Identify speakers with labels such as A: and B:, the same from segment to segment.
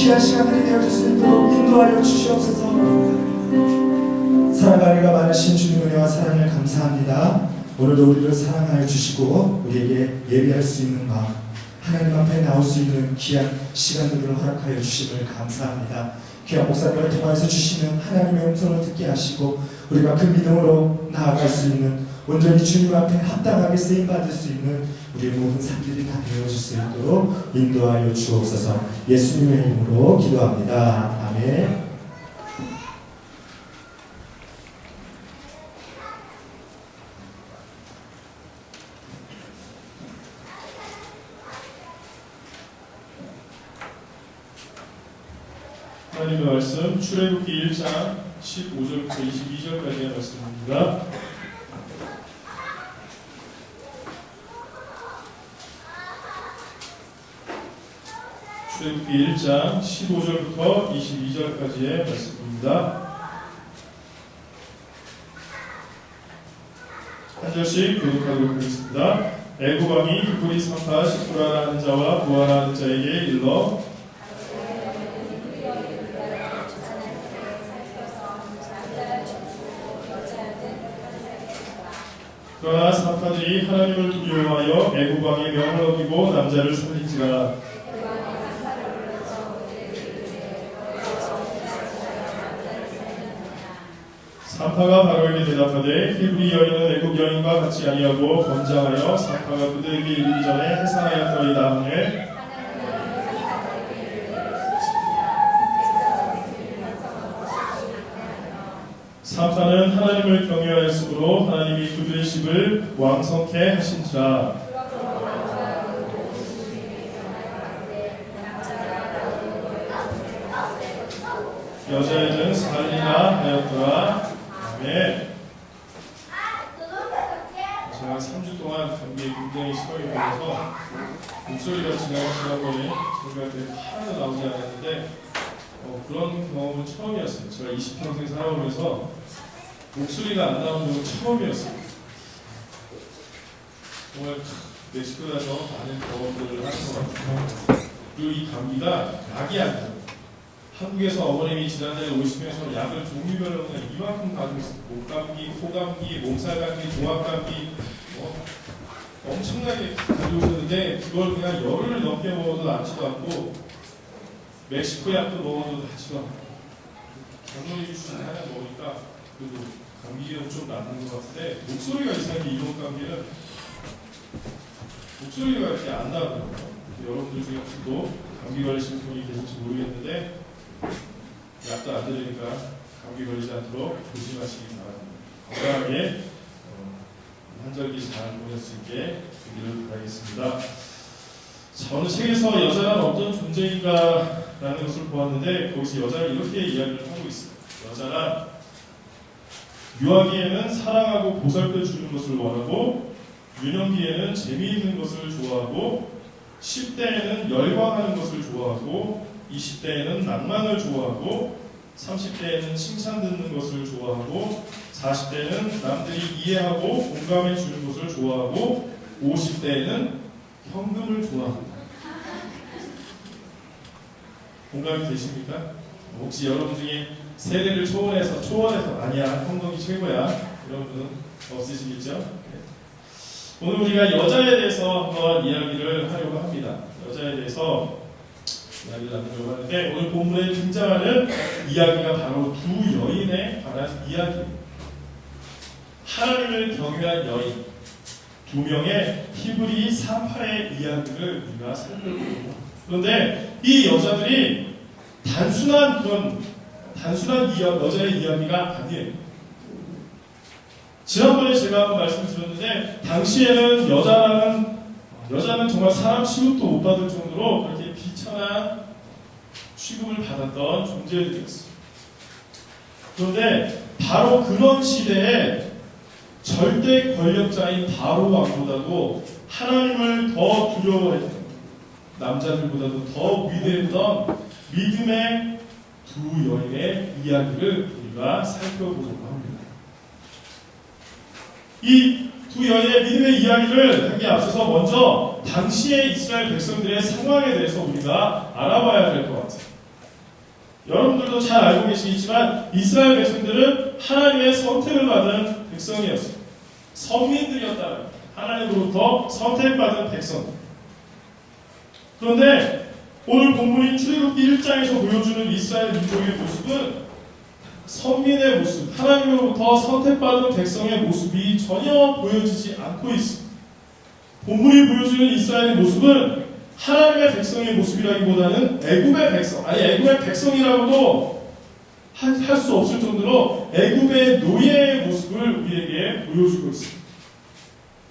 A: 귀한 시간들이 되어질 수 있도록 인도하여 주시옵소서. 사랑 아래가 많으신 주님 은혜와 사랑을 감사합니다. 오늘도 우리를 사랑하여 주시고 우리에게 예배할 수 있는 마음, 하나님 앞에 나올 수 있는 귀한 시간들을 허락하여 주심을 감사합니다. 귀한 목사님을 통해서 주시는 하나님의 음성을 듣게 하시고 우리가 그 믿음으로 나아갈 수 있는, 온전히 주님 앞에 합당하게 쓰임받을 수 있는 우리의 모든 삶들이 다 되어질 수 있도록 인도하여 주옵소서. 예수님의 이름으로 기도합니다. 아멘.
B: 하나님의 말씀 출애굽기 1장 15절부터 22절까지의 말씀입니다. 출애굽기 1장 15절부터 22절까지의 말씀입니다. 한 절씩 교독하도록 하겠습니다. 애굽 왕이 히브리 산파 시프라라는 자와 부하라는 자에게 일러 그러나 산파들이 하나님을 두려워하여 애굽 왕의 명을 어기고 남자를 살린지라. 산파가 바로에게 대답하되 히브리 여인은 애굽 여인과 같이 아니하고 번장하여 산파가 그들에게 이르기 전에 해산하였더이다 하매 산파는 하나님을 경외하였으므로 하나님이 그들의 집을 왕성케 하신지라. 여자애는 살리나 하였더라. 아멘. 제가 3주 동안 감기에 굉장히 심하게 걸려서 목소리가 지난번에 저희한테 하나도 나오지 않았는데 그런 경험은 처음이었어요. 제가 20평생 살아오면서 목소리가 안 나온 적은 처음이었어요. 정말 멕시코에서 많은 경험들을 하는 것 같아요. 그리고 이 감기가 약이 안 나요. 한국에서 어머님이 지난달에 오시면서 약을 종류별로 그냥 이만큼 가지고 있어요. 목감기, 코감기, 몸살감기, 종합감기 엄청나게 가지고 있었는데 그걸 그냥 열흘 넘게 먹어도 낫지도 않고 멕시코 약도 먹어도 낫지도 않고 장로님 주신 하나 먹으니까 그래도 감기는 좀 낫는 것 같은데 목소리가 이상하게 이번 감기는 목소리가 이렇게 안 나더라고요. 여러분들 중에 혹시 또 감기 걸리신 분이 계실지 모르겠는데 약도 안 들으니까 감기 걸리지 않도록 조심하시기 바랍니다. 건강하게 한절기 잘 보낼 수 있게 되기를 바라겠습니다. 자, 어느 책에서 여자란 어떤 존재인가 라는 것을 보았는데 거기서 여자를 이렇게 이야기를 하고 있어요. 여자란 유아기에는 사랑하고 보살펴 주는 것을 원하고 유년기에는 재미있는 것을 좋아하고 10대에는 열광하는 것을 좋아하고 20대에는 낭만을 좋아하고 30대에는 칭찬 듣는 것을 좋아하고 40대에는 남들이 이해하고 공감해 주는 것을 좋아하고 50대에는 현금을 좋아합니다. 공감이 되십니까? 혹시 여러분 중에 세대를 초월해서 아니야 현금이 최고야 이런 분은 없으시겠죠? 네. 오늘 우리가 여자에 대해서 한번 이야기를 하려고 합니다. 여자에 대해서 이야기를 나누려고 하는데 오늘 본문에 등장하는 이야기가 바로 두 여인에 관한 이야기입니다. 하나님을 경외한 여인 두 명의 히브리 산파의 이야기를 우리가 살펴보고 그런데 이 여자들이 단순한 여자의 이야기가 아니에요. 지난번에 제가 한번 말씀드렸는데 당시에는 여자는 정말 사람 취급도 못 받을 정도로 그렇게 비천한 취급을 받았던 존재들이었어요. 그런데 바로 그런 시대에 절대 권력자인 바로 왕보다도 하나님을 더 두려워했던 남자들보다도 더 위대했던 믿음의 두 여인의 이야기를 우리가 살펴보려고 합니다. 이 두 여인의 믿음의 이야기를 하기에 앞서서 먼저 당시의 이스라엘 백성들의 상황에 대해서 우리가 알아봐야 될 것 같아요. 여러분들도 잘 알고 계시겠지만 이스라엘 백성들은 하나님의 선택을 받은 백성이었어요. 선민들이었다. 하나님으로부터 선택받은 백성. 그런데 오늘 본문인 출애굽기 1장에서 보여주는 이스라엘 민족의 모습은 선민의 모습, 하나님으로부터 선택받은 백성의 모습이 전혀 보여지지 않고 있습니다. 본문이 보여주는 이스라엘의 모습은 하나님의 백성의 모습이라기보다는 애굽의 백성, 아니 애굽의 백성이라고도 할 수 없을 정도로 애굽의 노예의 모습을 우리에게 보여주고 있습니다.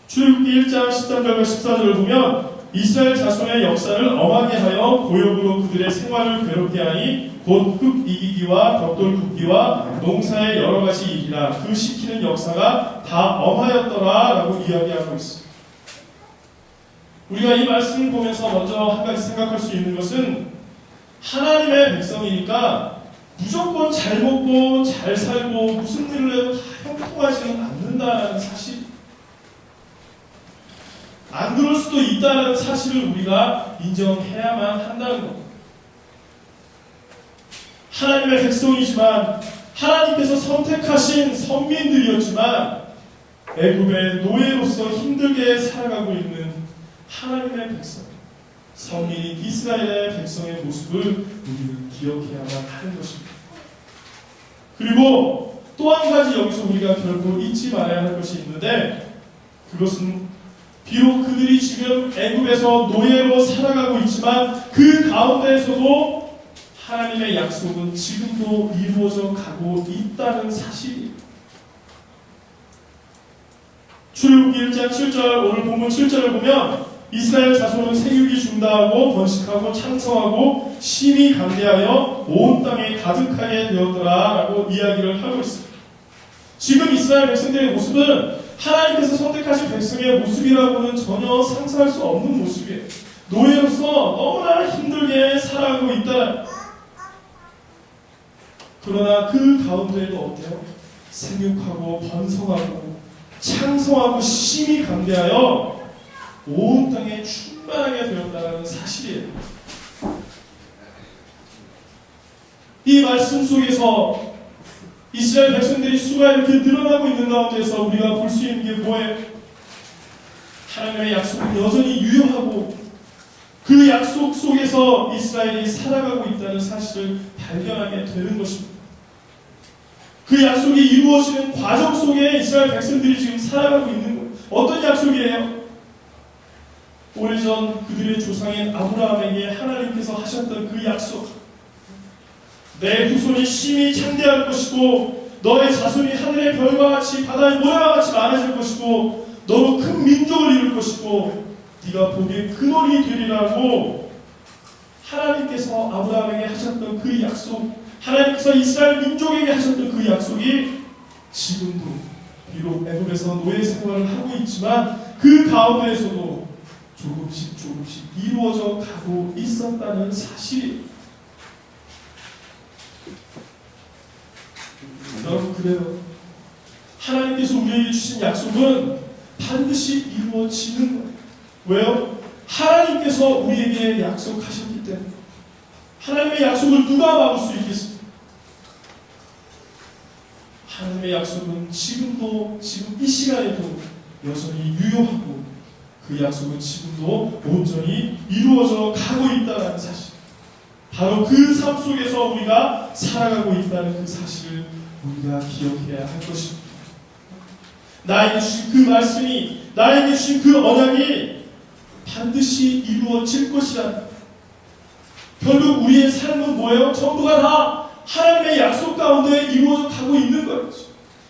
B: 출애굽기 1장 13절과 14절을 보면 이스라엘 자손의 역사를 엄하게 하여 고역으로 그들의 생활을 괴롭게 하니 곧 흙 이기기와 벽돌 굽기와 농사의 여러 가지 일이라 그 시키는 역사가 다 엄하였더라 라고 이야기하고 있습니다. 우리가 이 말씀을 보면서 먼저 한 가지 생각할 수 있는 것은 하나님의 백성이니까 무조건 잘 먹고 잘 살고 무슨 일을 해도 다 형통하지는 않는다는 사실, 안 그럴 수도 있다는 사실을 우리가 인정해야만 한다는 겁니다. 하나님의 백성이지만 하나님께서 선택하신 선민들이었지만 애굽의 노예로서 힘들게 살아가고 있는 하나님의 백성, 선민인 이스라엘의 백성의 모습을 우리는 기억해야만 하는 것입니다. 그리고 또 한 가지 여기서 우리가 결코 잊지 말아야 할 것이 있는데, 그것은 비록 그들이 지금 애굽에서 노예로 살아가고 있지만 그 가운데에서도 하나님의 약속은 지금도 이루어져 가고 있다는 사실이에요. 출애굽기 1장 7절, 오늘 본문 7절을 보면 이스라엘 자손은 생육이 중다하고 번식하고 창성하고 심히 강대하여 온 땅에 가득하게 되었더라 라고 이야기를 하고 있습니다. 지금 이스라엘 백성들의 모습은 하나님께서 선택하신 백성의 모습이라고는 전혀 상상할 수 없는 모습이에요. 노예로서 너무나 힘들게 살아가고 있다. 그러나 그 가운데에도 어때요? 생육하고 번성하고 창성하고 심히 강대하여 온 땅에 충만하게 되었다는 사실이에요. 이 말씀 속에서 이스라엘 백성들이 수가 이렇게 늘어나고 있는 가운데서 우리가 볼 수 있는 게 뭐예요? 하나님의 약속은 여전히 유효하고 그 약속 속에서 이스라엘이 살아가고 있다는 사실을 발견하게 되는 것입니다. 그 약속이 이루어지는 과정 속에 이스라엘 백성들이 지금 살아가고 있는 거예요. 어떤 약속이에요? 오래전 그들의 조상인 아브라함에게 하나님께서 하셨던 그 약속, 내 후손이 심히 창대할 것이고 너의 자손이 하늘의 별과 같이 바다의 모래와 같이 많아질 것이고 너로 큰 민족을 이룰 것이고 네가 복의 근원이 되리라고 하나님께서 아브라함에게 하셨던 그 약속, 하나님께서 이스라엘 민족에게 하셨던 그 약속이 지금도 비록 애굽에서 노예 생활을 하고 있지만 그 가운데에서도 조금씩 이루어져 가고 있었다는 사실이, 여러분 그래요. 하나님께서 우리에게 주신 약속은 반드시 이루어지는 거예요. 왜요? 하나님께서 우리에게 약속하셨기 때문에. 하나님의 약속을 누가 막을 수 있겠습니까? 하나님의 약속은 지금도, 지금 이 시간에도 여전히 유효하고 그 약속은 지금도 온전히 이루어져 가고 있다는 사실, 바로 그 삶 속에서 우리가 살아가고 있다는 그 사실을 우리가 기억해야 할 것입니다. 나에게 주신 그 말씀이, 나에게 주신 그 언약이 반드시 이루어질 것이라. 결국 우리의 삶은 뭐예요? 전부가 다 하나님의 약속 가운데 이루어져 가고 있는 거예요.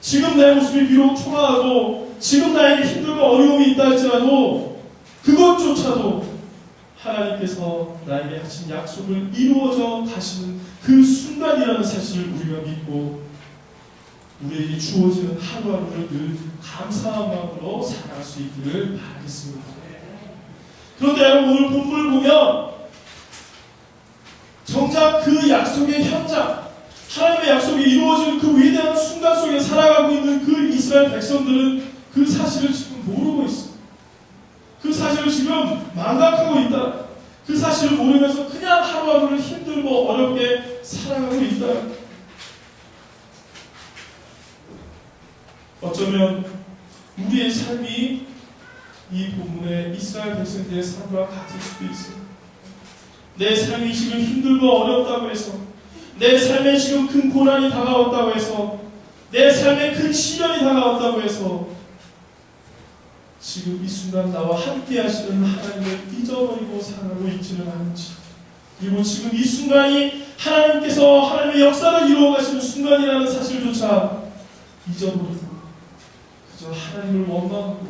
B: 지금 내 모습이 비록 초라하고 지금 나에게 힘들고 어려움이 있다 할지라도 그것조차도 하나님께서 나에게 하신 약속을 이루어져 가시는 그 순간이라는 사실을 우리가 믿고 우리에게 주어지는 하루하루를 늘 감사한 마음으로 살아갈 수 있기를 바라겠습니다. 그런데 여러분, 오늘 본문을 보면 정작 그 약속의 현장, 하나님의 약속이 이루어지는 그 위대한 순간 속에 살아가고 있는 그 이스라엘 백성들은 그 사실을 지금 모르고 있습니다. 그 사실을 지금 망각하고 있다. 그 사실을 모르면서 그냥 하루하루를 힘들고 어렵게 살아가고 어쩌면 우리의 삶이 이 본문의 이스라엘 백성들의 삶과 같을 수도 있어요. 내 삶이 지금 힘들고 어렵다고 해서, 내 삶에 지금 큰 고난이 다가왔다고 해서, 내 삶에 큰 시련이 다가왔다고 해서 지금 이 순간 나와 함께 하시는 하나님을 잊어버리고 살아가고 있지는 않은지, 그리고 지금 이 순간이 하나님께서 하나님의 역사를 이루어 가시는 순간이라는 사실조차 잊어버리고 그저 하나님을 원망하고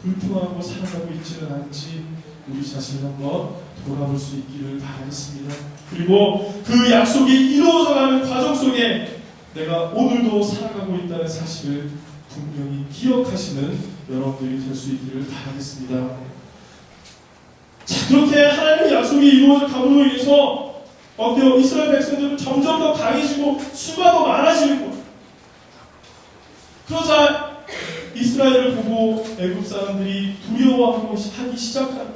B: 불평하고 살아가고 있지는 않은지 우리 자신을 한번 돌아볼 수 있기를 바라겠습니다. 그리고 그 약속이 이루어져가는 과정 속에 내가 오늘도 살아가고 있다는 사실을 분명히 기억하시는 여러분들이 될 수 있기를 바라겠습니다. 자, 그렇게 하나님의 약속이 이루어져 감으로 인해서 이스라엘 백성들은 점점 더 강해지고 수가 더 많아지는 거예요. 그러자 이스라엘을 보고 애굽 사람들이 두려워하기 시작하는,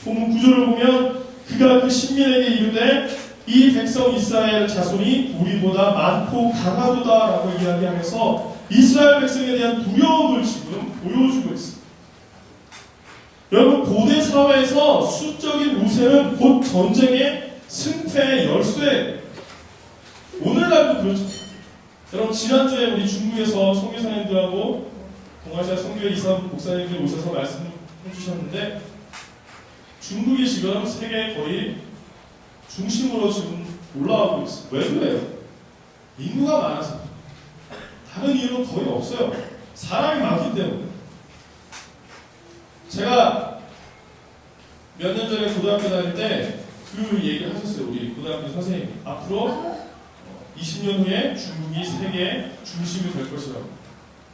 B: 본문 구절을 보면 그가 그 신민에게 이르되 이 백성 이스라엘 자손이 우리보다 많고 강하도다라고 이야기하면서 이스라엘 백성에 대한 두려움을 지금 보여주고 있습니다. 여러분, 고대 사회에서 수적인 우세는 곧 전쟁의 승패의 열쇠예요. 오늘날도 그렇죠. 여러분, 지난주에 우리 중국에서 선교사님들하고 동아시아 선교회 이사 목사님들 오셔서 말씀해 주셨는데, 중국이 지금 세계 거의 중심으로 지금 올라가고 있어요. 왜 그래요? 인구가 많아서. 다른 이유는 거의 없어요. 사람이 많기 때문에. 제가 몇 년 전에 고등학교 다닐 때 그 얘기를 하셨어요. 우리 고등학교 선생님이. 앞으로 20년 후에 중국이 세계 중심이 될 것이라고.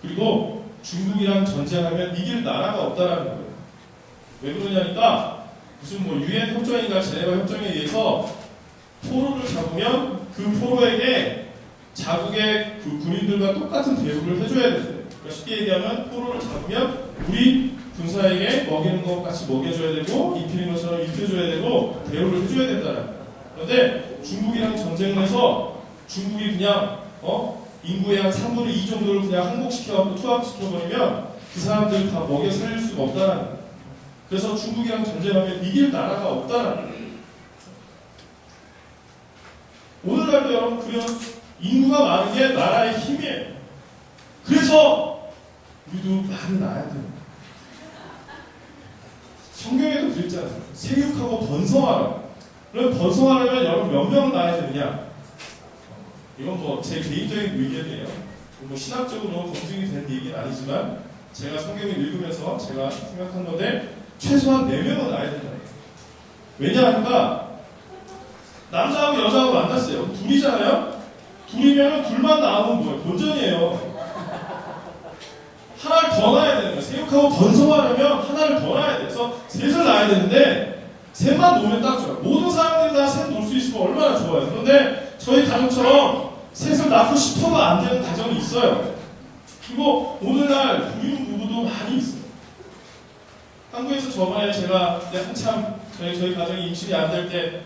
B: 그리고 중국이랑 전쟁하면 이길 나라가 없다라는 거예요. 왜 그러냐니까 무슨 유엔 협정인가 제네바 협정에 의해서 포로를 잡으면 그 포로에게 자국의 그 군인들과 똑같은 대우를 해줘야 된대요. 그러니까 쉽게 얘기하면 포로를 잡으면 우리 군사에게 먹이는 것 같이 먹여줘야 되고 입히는 것처럼 입혀줘야 되고 대우를 해줘야 된다는 거예요. 그런데 중국이랑 전쟁을 해서 중국이 그냥 인구의 한 3분의 2 정도를 그냥 항복시켜갖고 투합시켜버리면 그 사람들 다 먹여 살릴 수가 없다는 거예요. 그래서 중국이랑 전쟁하면 이길 나라가 없다는 거예요. 오늘날도 여러분, 그런 인구가 많은 게 나라의 힘이에요. 그래서 우리도 많이 낳아야 돼요. 성경에도 그랬잖아요. 생육하고 번성하라. 그럼 번성하려면 여러분 몇 명 낳아야 되느냐? 이건 제 개인적인 의견이에요. 신학적으로 검증이 된 얘기는 아니지만 제가 성경을 읽으면서 제가 생각한 건데, 최소한 4명은 낳아야 된다. 왜냐하니까 남자하고 여자하고 만났어요. 둘이잖아요. 둘이면 둘만 낳으면 뭐예요? 본전이에요. 하나를 더 낳아야 되는 거예요. 생육하고 번성하려면 하나를 더 낳아야 돼요. 그래서 셋을 낳아야 되는데 셋만 놓으면 딱 좋아요. 모든 사람들이 다 셋 놓을 수 있으면 얼마나 좋아요. 그런데 저희 가정처럼 셋을 낳고 싶어도 안 되는 가정이 있어요. 그리고 오늘날 부유한 부부도 많이 있어요. 한국에서 저번에 제가 한참 저희 가정이 임신이 안 될 때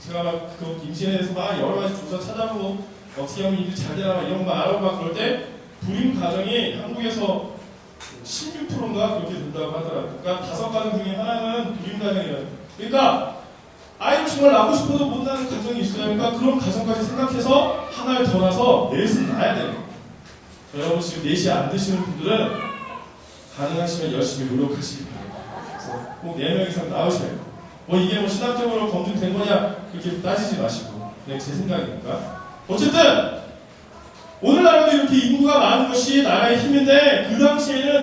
B: 제가 막 그 임신에 대해서 막 여러 가지 조사 찾아보고 어떻게 하면 일이 잘 되나 이런 거 알아보고 그럴 때 불임 가정이 한국에서 16%인가 그렇게 된다고 하더라고요. 그러니까 5가정 중에 하나는 불임 가정이라는. 그러니까 아이를 정말 낳고 싶어도 못 낳는 가정이 있어요. 그러니까 그런 가정까지 생각해서 하나를 더 낳아서 넷은 낳아야 돼요. 여러분, 지금 넷이 안 되시는 분들은 가능하시면 열심히 노력하시기 바랍니다. 그래서 꼭 4명 이상 낳으셔야 돼요. 이게 신학적으로 검증된 거냐 그렇게 따지지 마시고 그냥 제 생각이니까. 어쨌든 오늘날에도 이렇게 인구가 많은 것이 나라의 힘인데 그 당시에는